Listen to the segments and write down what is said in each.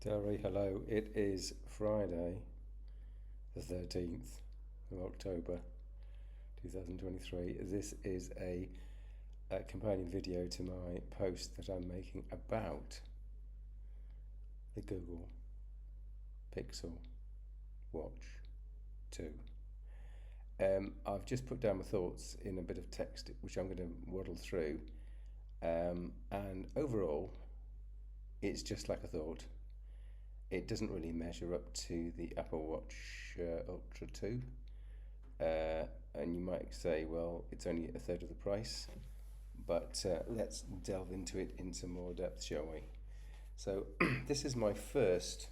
Delry, hello. It is Friday, the 13th of October 2023. This is a companion video to my post that I'm making about the Google Pixel Watch 2. I've just put down my thoughts in a bit of text, which I'm going to waddle through. And overall, it's just like I thought. It doesn't really measure up to the Apple Watch Ultra 2. And you might say, well, it's only a third of the price. But let's delve into it in some more depth, shall we? So, this is my first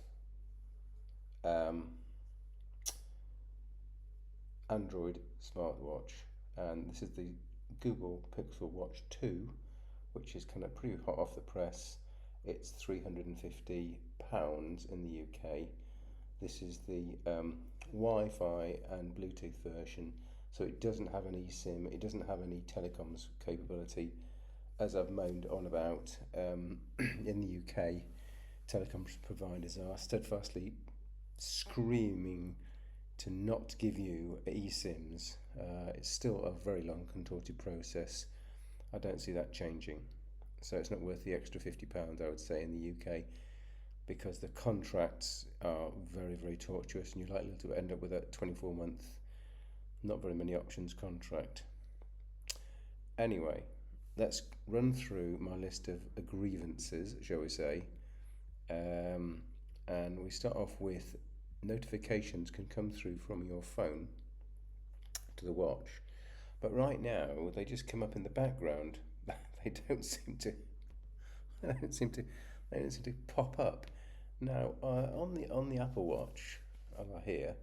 Android smartwatch, and this is the Google Pixel Watch 2, which is kind of pretty hot off the press. It's £350 in the UK. This is the Wi-Fi and Bluetooth version, so it doesn't have an eSIM, it doesn't have any telecoms capability, as I've moaned on about. In the UK, telecoms providers are steadfastly screaming to not give you eSIMs. It's still a very long, contorted process. I don't see that changing. So it's not worth the extra £50, I would say, in the UK, because the contracts are very, very tortuous, and you're likely to end up with a 24-month, not very many options contract. Anyway, let's run through my list of grievances, shall we say. And we start off with notifications can come through from your phone to the watch, but right now they just come up in the background. They don't seem to. They don't seem to. They don't seem to pop up. Now, on the Apple Watch over here,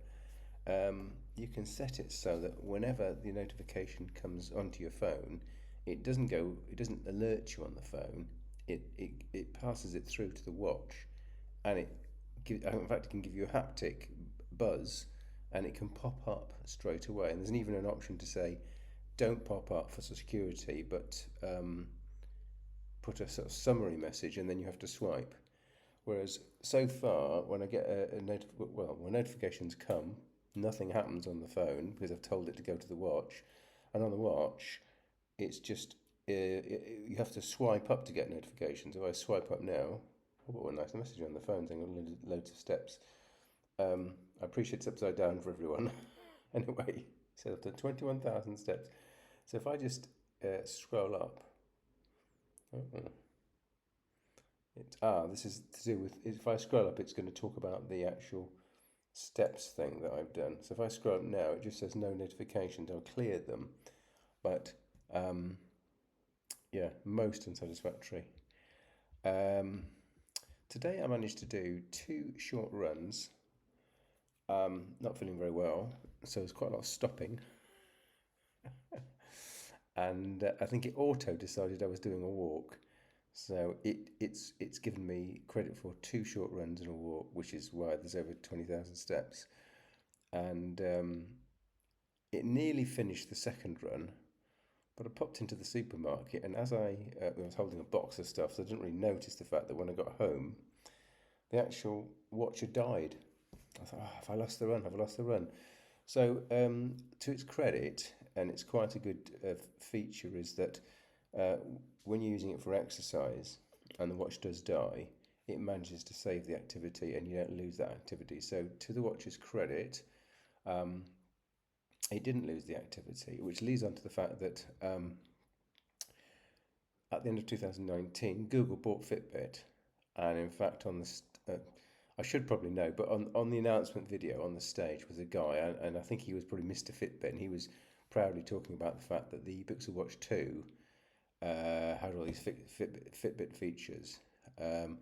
you can set it so that whenever the notification comes onto your phone, it doesn't alert you on the phone. It passes it through to the watch, and in fact, it can give you a haptic buzz, and it can pop up straight away. And there's even an option to say, don't pop up for security, but put a sort of summary message, and then you have to swipe. Whereas so far, when I get when notifications come, nothing happens on the phone because I've told it to go to the watch, and on the watch, it's just you have to swipe up to get notifications. If I swipe up now, oh, what a nice message on the phone saying loads of steps. I appreciate it's upside down for everyone. Anyway, so I've done 21,000 steps. So if I just scroll up, this is to do with, if I scroll up, it's going to talk about the actual steps thing that I've done. So if I scroll up now, it just says no notifications. I've cleared them, but yeah, most unsatisfactory. Today I managed to do 2 short runs. Not feeling very well, so there's quite a lot of stopping. And I think it auto decided I was doing a walk. So it's given me credit for 2 short runs and a walk, which is why there's over 20,000 steps. And it nearly finished the second run, but I popped into the supermarket, and as I was holding a box of stuff, so I didn't really notice the fact that when I got home, the actual watch had died. I thought, oh, have I lost the run? Have I lost the run? So, to its credit, and it's quite a good feature, is that when you're using it for exercise and the watch does die, it manages to save the activity and you don't lose that activity. So, to the watch's credit, it didn't lose the activity, which leads on to the fact that at the end of 2019, Google bought Fitbit, and in fact, on the I should probably know, but on the announcement video on the stage was a guy, and I think he was probably Mr. Fitbit, and he was proudly talking about the fact that the Pixel Watch 2 had all these Fitbit features. I'm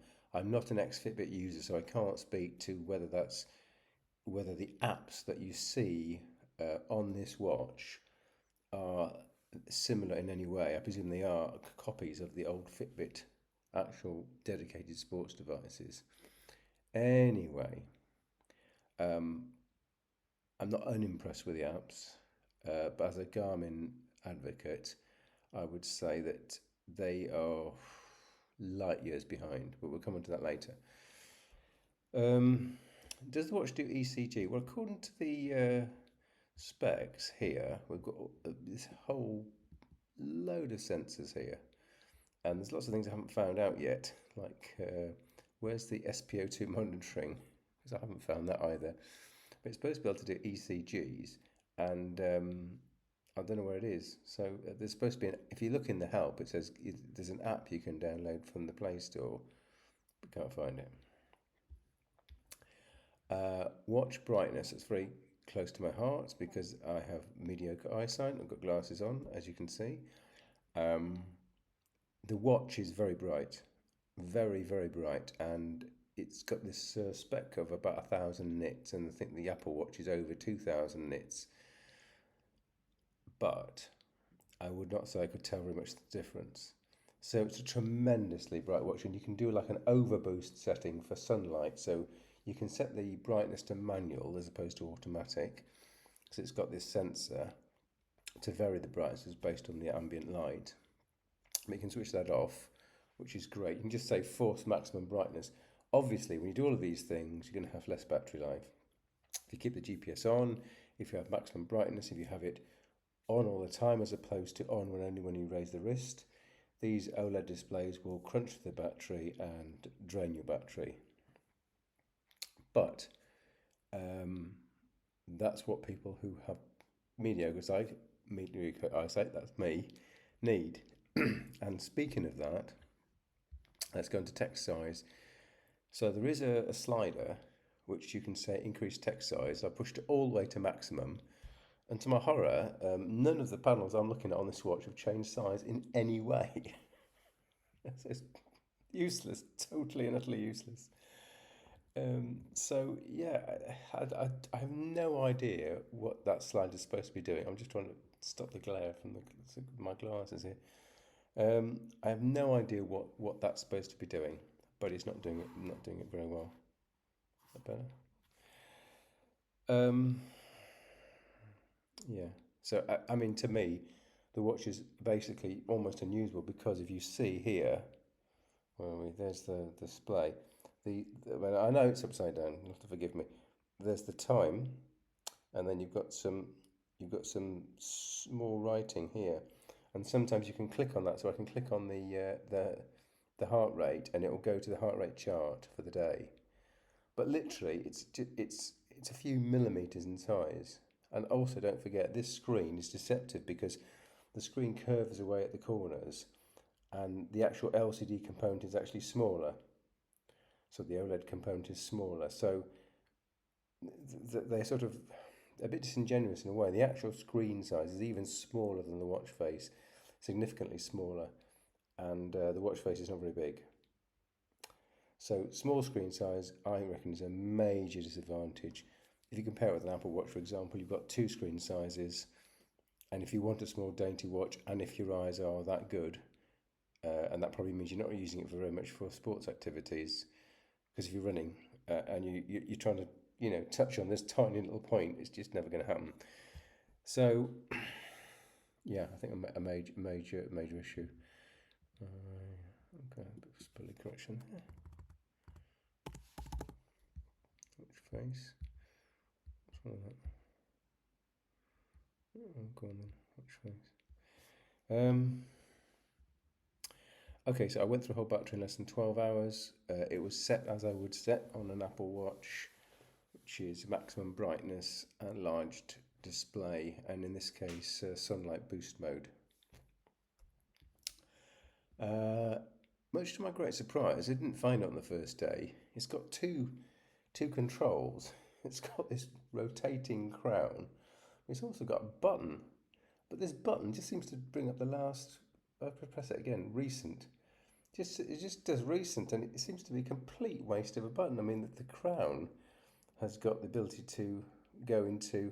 not an ex-Fitbit user, so I can't speak to whether the apps that you see on this watch are similar in any way. I presume they are copies of the old Fitbit actual dedicated sports devices. Anyway, I'm not unimpressed with the apps, but as a Garmin advocate, I would say that they are light years behind, but we'll come on to that later. Does the watch do ECG? Well, according to the specs here, we've got this whole load of sensors here, and there's lots of things I haven't found out yet, like where's the SpO2 monitoring? Because I haven't found that either. But it's supposed to be able to do ECGs, and I don't know where it is. So there's supposed to be, if you look in the help, it says there's an app you can download from the Play Store, but can't find it. Watch brightness. It's very close to my heart because I have mediocre eyesight. I've got glasses on, as you can see. The watch is very bright, very, very bright, and it's got this spec of about 1,000 nits, and I think the Apple Watch is over 2,000 nits. But I would not say I could tell very much the difference. So it's a tremendously bright watch, and you can do like an overboost setting for sunlight. So you can set the brightness to manual as opposed to automatic, because it's got this sensor to vary the brightness based on the ambient light. But you can switch that off, which is great. You can just say force maximum brightness. Obviously, when you do all of these things, you're going to have less battery life. If you keep the GPS on, if you have maximum brightness, if you have it on all the time as opposed to on only when you raise the wrist, these OLED displays will crunch the battery and drain your battery. But that's what people who have mediocre eyesight, that's me, need. And speaking of that, let's go into text size. So there is a slider which you can say increase text size. I pushed it all the way to maximum, and to my horror, none of the panels I'm looking at on this watch have changed size in any way. It's useless, totally and utterly useless. So yeah, I have no idea what that slide is supposed to be doing. I'm just trying to stop the glare from my glasses here. I have no idea what that's supposed to be doing, but it's not doing it very well. Is that better? Yeah. So I mean, to me, the watch is basically almost unusable because if you see here, there's the display. Well, I know it's upside down. You have to forgive me. There's the time, and then you've got some small writing here, and sometimes you can click on that. So I can click on the heart rate, and it will go to the heart rate chart for the day. But literally, it's a few millimeters in size. And also, don't forget, this screen is deceptive because the screen curves away at the corners, and the actual LCD component is actually smaller. So the OLED component is smaller. So they're sort of a bit disingenuous in a way. The actual screen size is even smaller than the watch face, significantly smaller, and the watch face is not very big. So small screen size, I reckon, is a major disadvantage. If you compare it with an Apple Watch, for example, you've got two screen sizes, and if you want a small dainty watch, and if your eyes are that good, and that probably means you're not using it for very much for sports activities, because if you're running and you're trying to touch on this tiny little point, it's just never going to happen. So yeah, I think a major issue. Okay, a bit of spelling correction there. Which face? What's wrong with that? Oh, go on then. Which face? Okay, so I went through a whole battery in less than 12 hours. It was set as I would set on an Apple Watch, which is maximum brightness, enlarged display, and in this case, sunlight boost mode. Much to my great surprise, I didn't find it on the first day. It's got two controls. It's got this rotating crown. It's also got a button, but this button just seems to bring up the last. If I press it again, recent. It just does recent, and it seems to be a complete waste of a button. I mean, the crown has got the ability to go into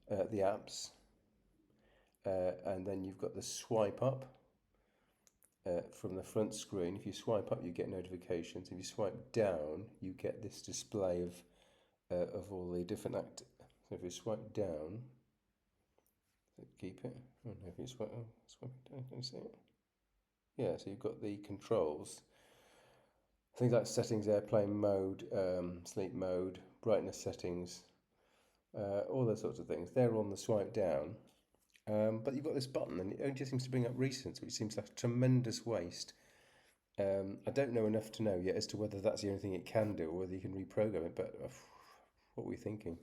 the apps, and then you've got the swipe up from the front screen. If you swipe up, you get notifications. If you swipe down, you get this display of all the different So if you swipe down, keep it. Oh no, if you swipe down, can you see it? Yeah, so you've got the controls. Things like settings, airplane mode, sleep mode, brightness settings, all those sorts of things. They're on the swipe down. But you've got this button, and it only just seems to bring up recents, which seems like a tremendous waste. I don't know enough to know yet as to whether that's the only thing it can do or whether you can reprogram it, but what were we thinking?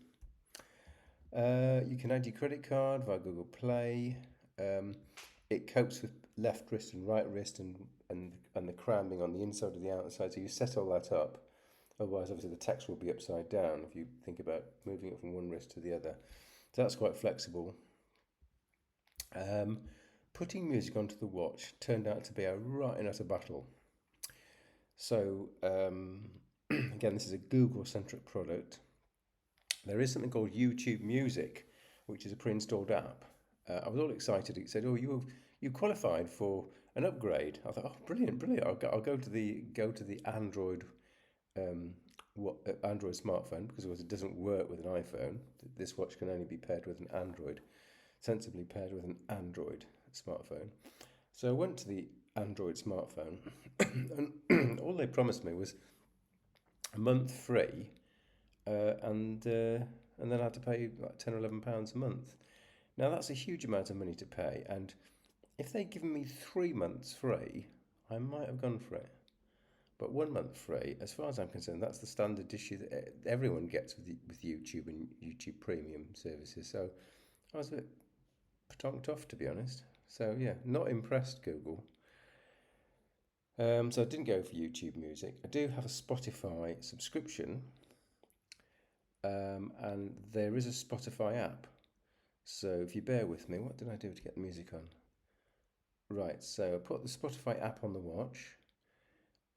You can add your credit card via Google Play. It copes with left wrist and right wrist and the cramming on the inside of the outside. So you set all that up. Otherwise, obviously, the text will be upside down if you think about moving it from one wrist to the other. So that's quite flexible. Putting music onto the watch turned out to be a right and utter battle. So again, this is a Google-centric product. There is something called YouTube Music, which is a pre-installed app. I was all excited. It said, "Oh, you qualified for an upgrade." I thought, "Oh, brilliant, brilliant! I'll go to the Android Android smartphone, because of course it doesn't work with an iPhone. This watch can only be paired with an Android, sensibly paired with an Android smartphone." So I went to the Android smartphone, and all they promised me was a month free, and then I had to pay like £10 or £11 a month. Now that's a huge amount of money to pay, and if they'd given me 3 months free, I might have gone for it. But 1 month free, as far as I'm concerned, that's the standard issue that everyone gets with YouTube and YouTube Premium services. So I was a bit patonked off, to be honest. So yeah, not impressed, Google. So I didn't go for YouTube Music. I do have a Spotify subscription, and there is a Spotify app. So if you bear with me, what did I do to get the music on? Right, so I put the Spotify app on the watch.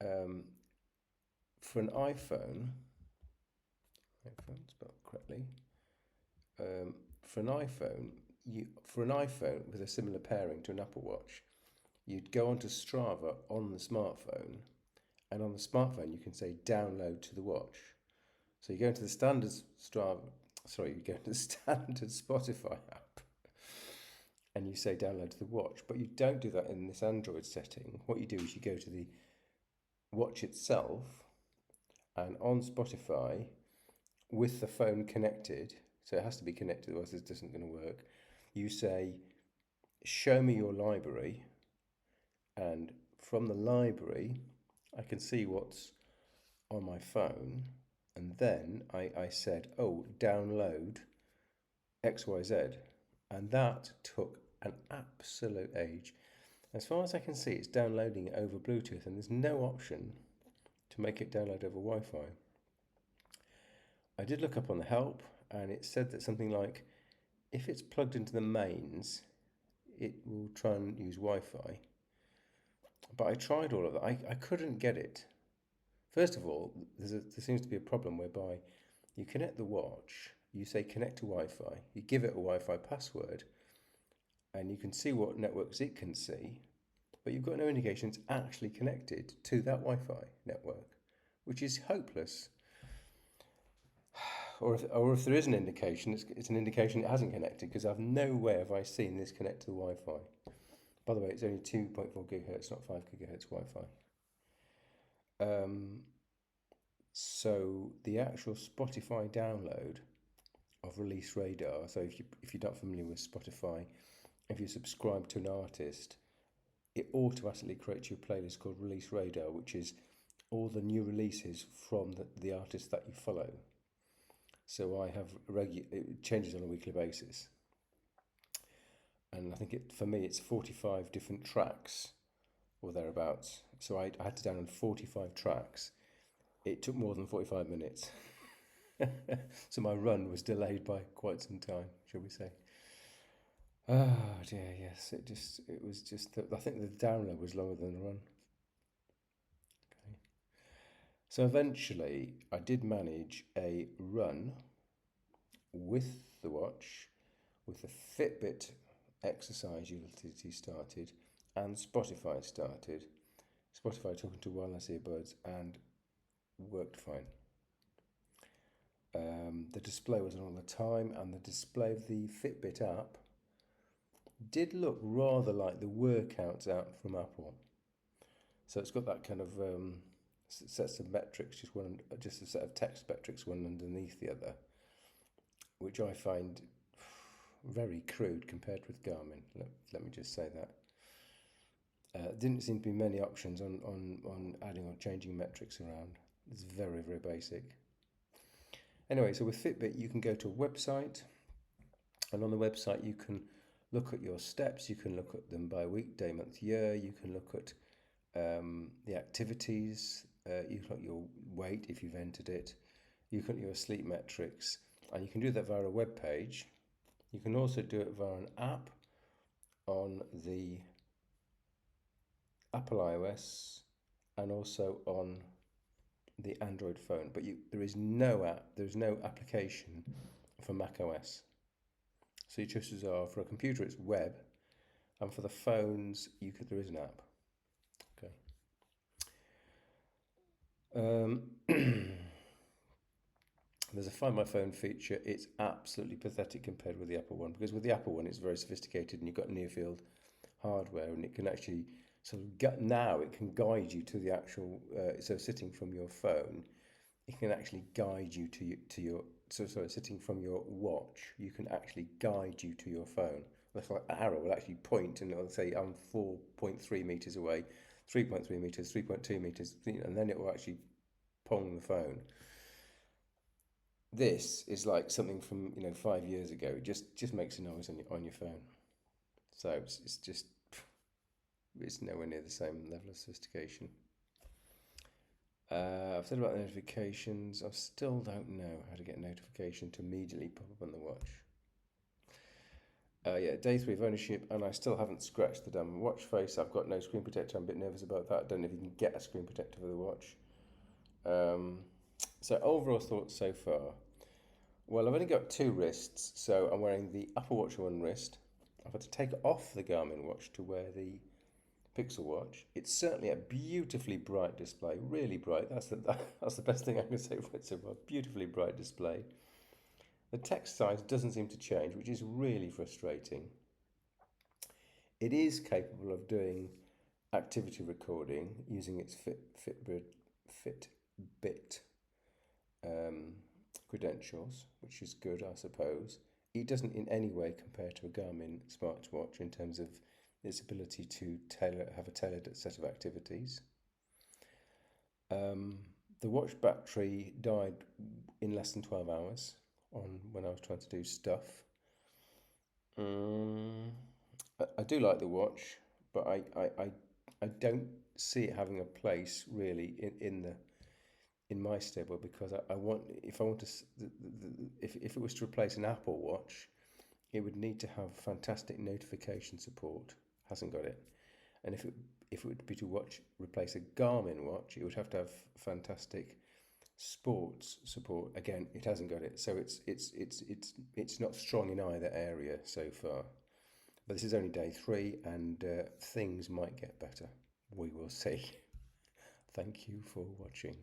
For an iPhone spelled correctly. For an iPhone with a similar pairing to an Apple Watch, you'd go onto Strava on the smartphone, and on the smartphone you can say download to the watch. So you go into the standard Spotify app, and you say download to the watch, but you don't do that in this Android setting. What you do is you go to the watch itself, and on Spotify, with the phone connected, so it has to be connected, otherwise this isn't going to work, you say, show me your library, and from the library, I can see what's on my phone, and then I said, oh, download XYZ, and that took an absolute age. As far as I can see, it's downloading it over Bluetooth, and there's no option to make it download over Wi-Fi. I did look up on the help, and it said that something like, if it's plugged into the mains, it will try and use Wi-Fi. But I tried all of that. I couldn't get it. First of all, there seems to be a problem whereby you connect the watch, you say connect to Wi-Fi, you give it a Wi-Fi password, and you can see what networks it can see, but you've got no indication it's actually connected to that Wi-Fi network, which is hopeless. Or if there is an indication, it's an indication it hasn't connected, because I've nowhere have I seen this connect to the Wi-Fi. By the way, it's only 2.4 gigahertz, not 5 gigahertz Wi-Fi. So the actual Spotify download of Release Radar. So if you're not familiar with Spotify, if you subscribe to an artist, it automatically creates you a playlist called Release Radar, which is all the new releases from the artists that you follow. So I have it changes on a weekly basis, and I think for me it's 45 different tracks or thereabouts. So I had to download 45 tracks. It took more than 45 minutes. So my run was delayed by quite some time, shall we say. Oh dear, yes. It was just I think the download was longer than the run. Okay. So eventually I did manage a run with the watch, with the Fitbit exercise utility started, and Spotify started. Spotify talking to wireless earbuds, and worked fine. The display was on all the time, and the display of the Fitbit app did look rather like the workouts app from Apple. So it's got that kind of sets of metrics, just a set of text metrics, one underneath the other, which I find very crude compared with Garmin. Let me just say that. Didn't seem to be many options on adding or changing metrics around. It's very, very basic. Anyway, so with Fitbit, you can go to a website, and on the website you can look at your steps. You can look at them by week, day, month, year. You can look at the activities. You can look at your weight if you've entered it. You can look at your sleep metrics, and you can do that via a web page. You can also do it via an app on the Apple iOS and also on the Android phone, but there is no app, there's no application for Mac OS. So your choices are: for a computer it's web, and for the phones there is an app. Okay. There's a Find My Phone feature. It's absolutely pathetic compared with the Apple one, because with the Apple one it's very sophisticated and you've got near field hardware, and it can actually it can guide you to the actual so sitting from your phone, it can actually guide you sitting from your watch, you can actually guide you to your phone. That's like an arrow will actually point and it'll say I'm 4.3 meters away, 3.3 meters, 3.2 meters, and then it will actually pong the phone. This is like something from 5 years ago. It just makes a noise on your phone. So it's nowhere near the same level of sophistication. I've said about the notifications. I still don't know how to get a notification to immediately pop up on the watch. Yeah, day 3 of ownership, and I still haven't scratched the damn watch face. I've got no screen protector. I'm a bit nervous about that. I don't know if you can get a screen protector for the watch. So overall thoughts so far. Well, I've only got 2 wrists, so I'm wearing the Apple Watch on one wrist. I've had to take off the Garmin watch to wear the Pixel Watch. It's certainly a beautifully bright display, really bright. That's the best thing I can say for it so far. Beautifully bright display. The text size doesn't seem to change, which is really frustrating. It is capable of doing activity recording using its Fitbit credentials, which is good, I suppose. It doesn't in any way compare to a Garmin smartwatch in terms of its ability to have a tailored set of activities. The watch battery died in less than 12 hours when I was trying to do stuff. I do like the watch, but I don't see it having a place really in my stable, because if it was to replace an Apple Watch, it would need to have fantastic notification support. Hasn't got it. And if it would be to replace a Garmin watch, it would have to have fantastic sports support. Again, it hasn't got it. So it's not strong in either area so far. But this is only day 3, and things might get better. We will see. Thank you for watching.